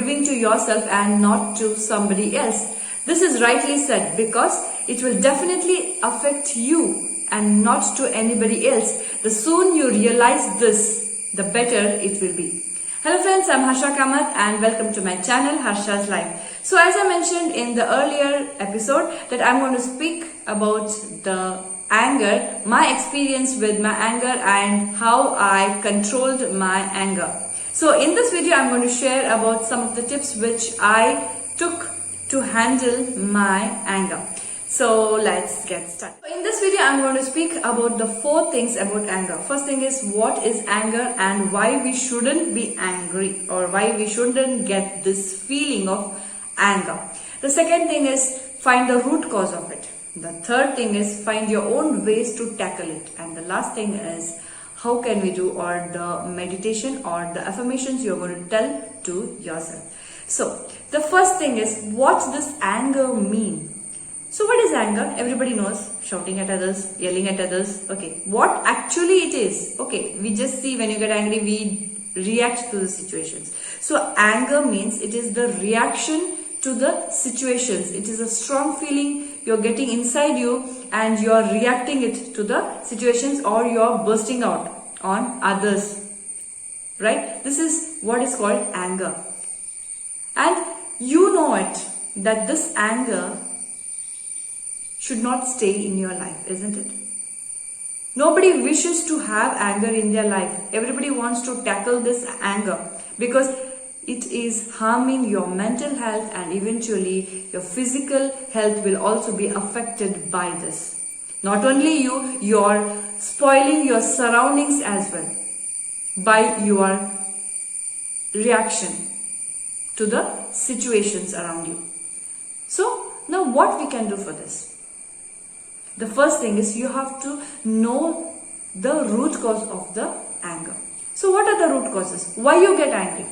giving to yourself and not to somebody else. This is rightly said because it will definitely affect you and not to anybody else. The soon you realize this, the better it will be. Hello friends, I'm Harsha Kamath and welcome to my channel Harsha's Life. So as I mentioned in the earlier episode that I'm going to speak about the anger, my experience with my anger and how I controlled my anger. So in this video I'm going to share about some of the tips which I took to handle my anger. So let's get started. In this video I'm going to speak about the 4 things about anger. First thing is what is anger and why we shouldn't be angry or why we shouldn't get this feeling of anger. The second thing is find the root cause of it. The third thing is find your own ways to tackle it. And the last thing is how can we do or the meditation or the affirmations you're going to tell to yourself. So the first thing is what's this anger mean? So what is anger? Everybody knows, shouting at others, yelling at others. Okay, what actually it is? Okay, we just see when you get angry, we react to the situations. So anger means it is the reaction to the situations. It is a strong feeling you're getting inside you and you're reacting it to the situations or you're bursting out on others. Right? This is what is called anger. And you know it, that this anger should not stay in your life, isn't it? Nobody wishes to have anger in their life. Everybody wants to tackle this anger because it is harming your mental health and eventually your physical health will also be affected by this. Not only you, you're spoiling your surroundings as well by your reaction to the situations around you. So now what we can do for this? The first thing is you have to know the root cause of the anger. So what are the root causes? Why you get angry?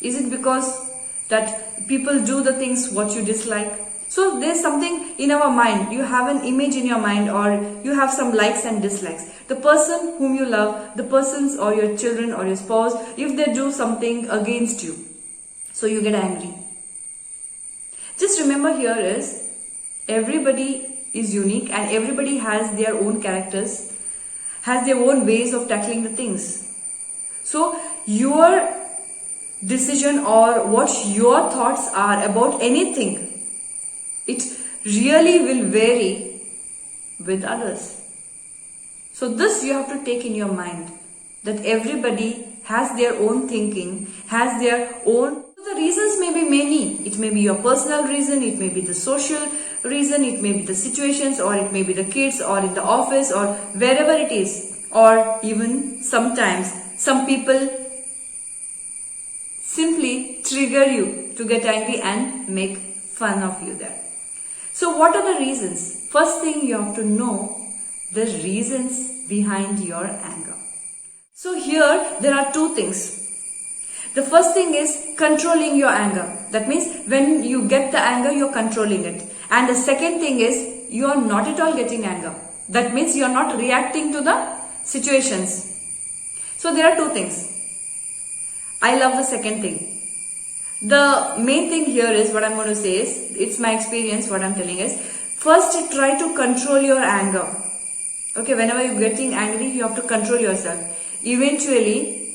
Is it because that people do the things what you dislike? So there's something in our mind. You have an image in your mind or you have some likes and dislikes. The person whom you love, the persons or your children or your spouse, if they do something against you, so you get angry. Just remember here is everybody is unique and everybody has their own characters, has their own ways of tackling the things. So your decision or what your thoughts are about anything, it really will vary with others. So this you have to take in your mind that everybody has their own thinking, has their own. The reasons may be many. It may be your personal reason, it may be the social reason, it may be the situations or it may be the kids or in the office or wherever it is. Or even sometimes some people simply trigger you to get angry and make fun of you there. So what are the reasons? First thing you have to know the reasons behind your anger. So here there are 2 things. The first thing is controlling your anger. That means when you get the anger, you're controlling it. And the second thing is you are not at all getting anger. That means you are not reacting to the situations. So there are 2 things. I love the second thing. The main thing here is what I'm going to say is, it's my experience, what I'm telling is, first try to control your anger. Okay, whenever you're getting angry, you have to control yourself. Eventually,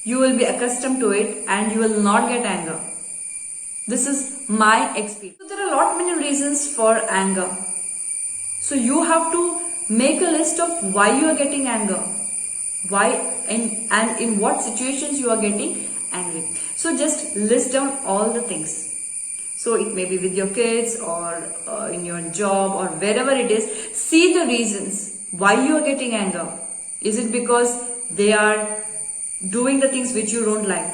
you will be accustomed to it and you will not get anger. This is my experience. So there are a lot many reasons for anger. So you have to make a list of why you are getting anger. Why and in what situations you are getting angry. So just list down all the things. So it may be with your kids or in your job or wherever it is. See the reasons why you are getting anger. Is it because they are doing the things which you don't like?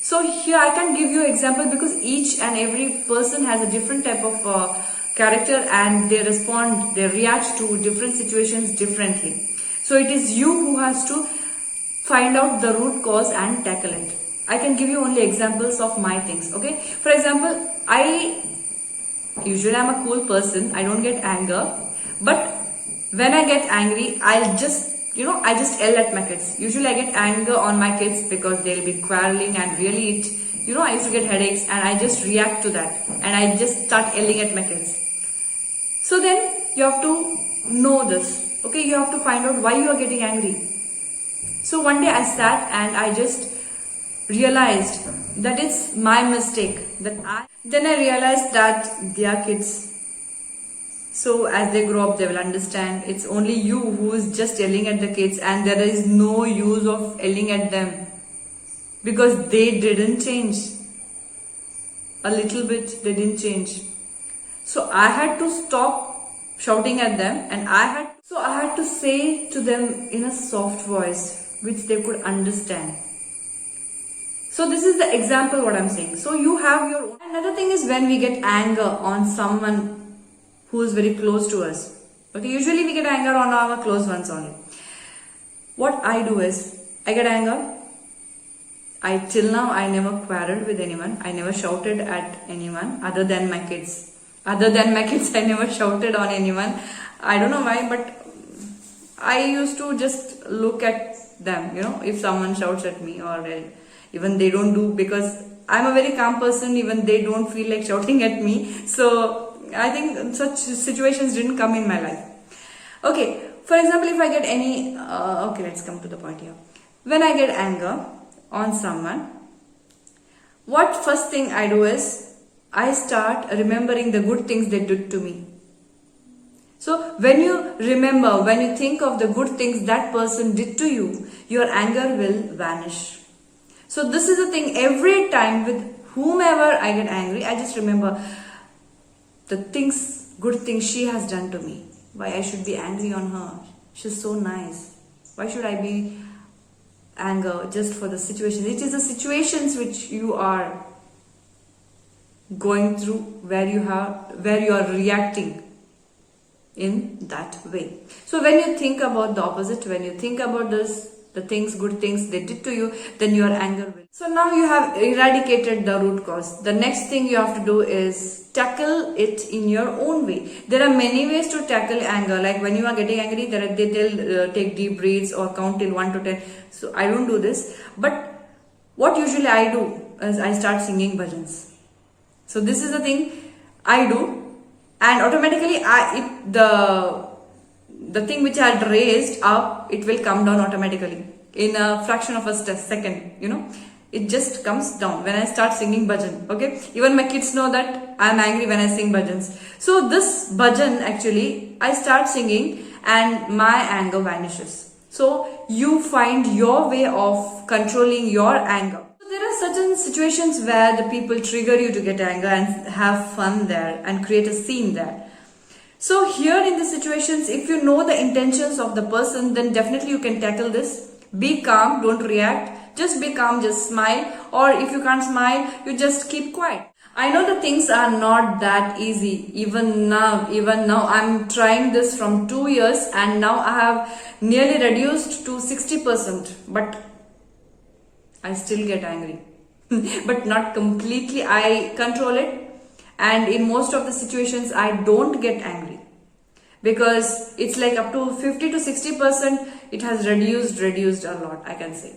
So here I can give you an example because each and every person has a different type of character and they react to different situations differently. So it is you who has to find out the root cause and tackle it. I can give you only examples of my things. Okay, for example, usually I'm a cool person. I don't get anger, but when I get angry, I just yell at my kids. Usually I get anger on my kids because they'll be quarreling and really it I used to get headaches and I just react to that and I just start yelling at my kids. So then you have to know this. Okay, you have to find out why you are getting angry. So one day I sat and I just realized that it's my mistake. Then I realized that they are kids. So as they grow up, they will understand. It's only you who is just yelling at the kids, and there is no use of yelling at them because they didn't change. A little bit, they didn't change. So I had to stop shouting at them, and I had to say to them in a soft voice which they could understand. So this is the example what I'm saying. So you have your own. Another thing is when we get anger on someone who is very close to us. Okay, usually we get anger on our close ones only. What I do is, I get anger. Till now I never quarreled with anyone. I never shouted at anyone other than my kids. I never shouted on anyone. I don't know why, but I used to just look at them, if someone shouts at me, or even they don't do, because I'm a very calm person, even they don't feel like shouting at me. So I think such situations didn't come in my life. Okay, for example, if I get any, okay, let's come to the point here. When I get anger on someone, what first thing I do is, I start remembering the good things they did to me. So when you remember, when you think of the good things that person did to you, your anger will vanish. So this is the thing, every time with whomever I get angry, I just remember the good things she has done to me. Why I should be angry on her? She's so nice. Why should I be angry just for the situation? It is the situations which you are going through where you are reacting in that way. So when you think about the opposite, when you think about the good things they did to you, then your anger will. So now you have eradicated the root cause. The next thing you have to do is tackle it in your own way. There are many ways to tackle anger. Like when you are getting angry, they tell take deep breaths or count till 1 to 10. So I don't do this. But what usually I do is I start singing bhajans. So this is the thing I do, and automatically the thing which I had raised up, it will come down automatically in a fraction of a second. It just comes down when I start singing bhajan. Okay, even my kids know that I am angry when I sing bhajans. So this bhajan, actually I start singing and my anger vanishes. So you find your way of controlling your anger. There are certain situations where the people trigger you to get anger and have fun there and create a scene there. So here in the situations, if you know the intentions of the person, then definitely you can tackle this. Be calm, don't react. Just be calm, just smile. Or if you can't smile, you just keep quiet. I know the things are not that easy. Even now, I'm trying this from 2 years and now I have nearly reduced to 60%. But I still get angry. But not completely. I control it. And in most of the situations, I don't get angry. Because it's like up to 50 to 60%, it has reduced a lot, I can say.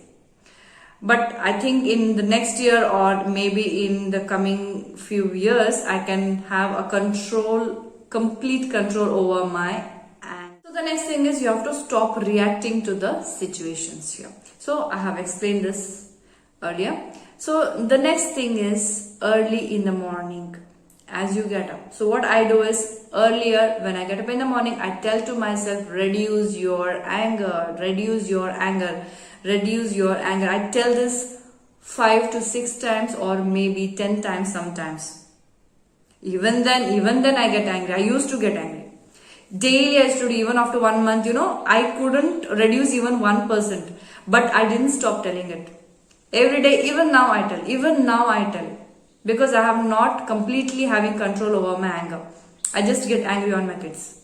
But I think in the next year or maybe in the coming few years, I can have a complete control over my anger. So the next thing is you have to stop reacting to the situations here. So I have explained this earlier. So the next thing is early in the morning as you get up. So what I do is earlier when I get up in the morning, I tell to myself, reduce your anger, reduce your anger, reduce your anger. I tell this 5 to 6 times or maybe 10 times sometimes. Even then I get angry. I used to get angry. Daily I used to do, even after 1 month, I couldn't reduce even 1%. But I didn't stop telling it. Every day, even now I tell. Because I am not completely having control over my anger. I just get angry on my kids.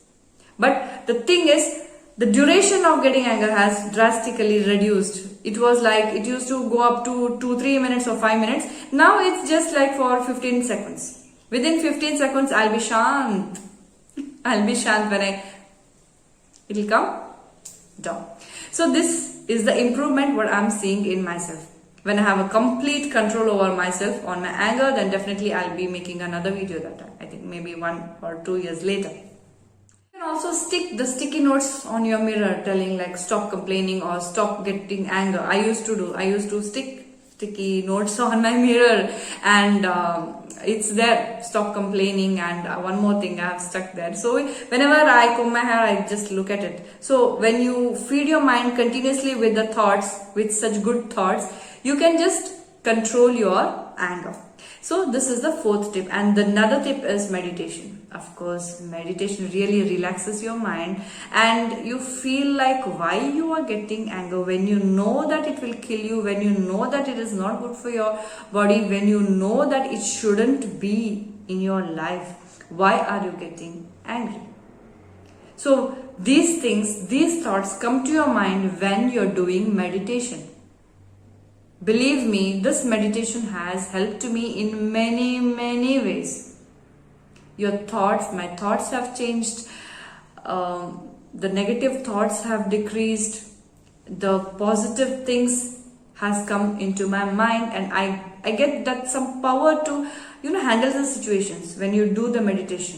But the thing is, the duration of getting anger has drastically reduced. It was like, it used to go up to 2-3 minutes or 5 minutes. Now it's just like for 15 seconds. Within 15 seconds, I'll be shant. When it will come down. So this is the improvement what I'm seeing in myself. when I have a complete control over myself on my anger, then definitely I'll be making another video that time. I think maybe 1 or 2 years later. You can also stick the sticky notes on your mirror telling like stop complaining or stop getting anger. I used to stick sticky notes on my mirror, and it's there, stop complaining, and one more thing I have stuck there. So whenever I comb my hair, I just look at it. So when you feed your mind continuously with the thoughts, with such good thoughts, you can just control your anger. So this is the 4th tip, and another tip is meditation. Of course, meditation really relaxes your mind, and you feel like why you are getting anger when you know that it will kill you, when you know that it is not good for your body, when you know that it shouldn't be in your life. Why are you getting angry? So these things, these thoughts come to your mind when you're doing meditation. Believe me, this meditation has helped me in many ways. Your thoughts, my thoughts have changed. The negative thoughts have decreased. The positive things has come into my mind, and I get that some power to handle the situations when you do the meditation.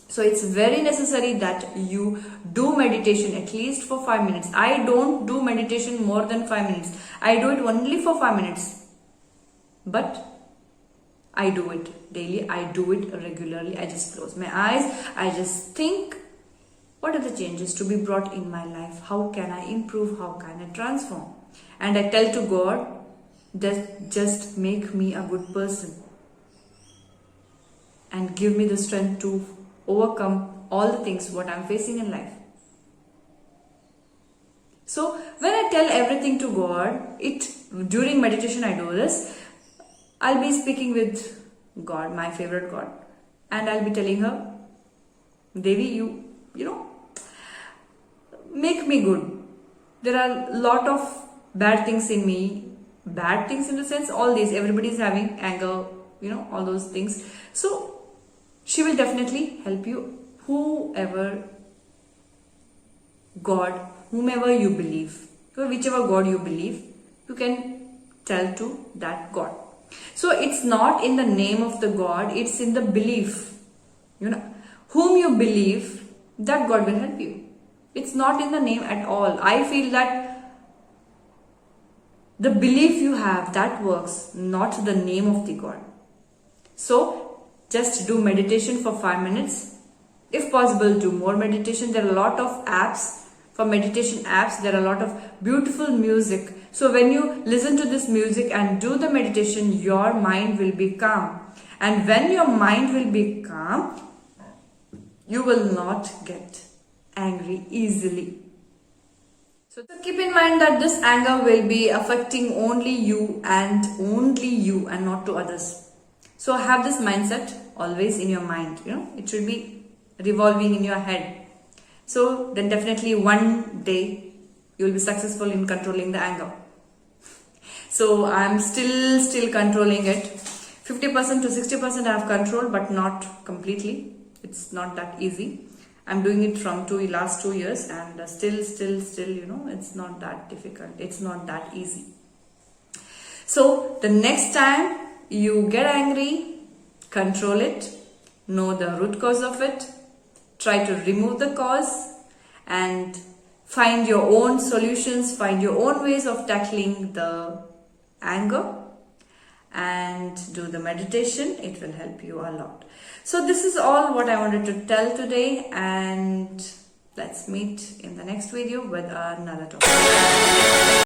So it's very necessary that you do meditation at least for 5 minutes. I don't do meditation more than 5 minutes. I do it only for 5 minutes. But I do it daily. I do it regularly. I just close my eyes. I just think, what are the changes to be brought in my life? How can I improve? How can I transform? And I tell to God, that just make me a good person and give me the strength to overcome all the things what I'm facing in life. So when I tell everything to God, during meditation I do this. I'll be speaking with God, my favorite God, and I'll be telling her, Devi, you make me good. There are a lot of bad things in me. Bad things in the sense, all these, everybody's having anger, all those things. So she will definitely help you. Whomever you believe, whichever God you believe, you can tell to that God. So it's not in the name of the God, it's in the belief. Whom you believe, that God will help you. It's not in the name at all. I feel that the belief you have, that works, not the name of the God. So just do meditation for 5 minutes. If possible, do more meditation. There are a lot of apps. For meditation apps, there are a lot of beautiful music. So when you listen to this music and do the meditation, your mind will be calm. And when your mind will be calm, you will not get angry easily. So keep in mind that this anger will be affecting only you and not to others. So have this mindset always in your mind. It should be revolving in your head. So then definitely one day you will be successful in controlling the anger. So I'm still controlling it. 50% to 60% I have control, but not completely. It's not that easy. I'm doing it from last 2 years, and still, it's not that difficult. It's not that easy. So the next time you get angry, control it, know the root cause of it, try to remove the cause, and find your own solutions, find your own ways of tackling the anger, and do the meditation. It will help you a lot. So this is all what I wanted to tell today, and let's meet in the next video with another topic.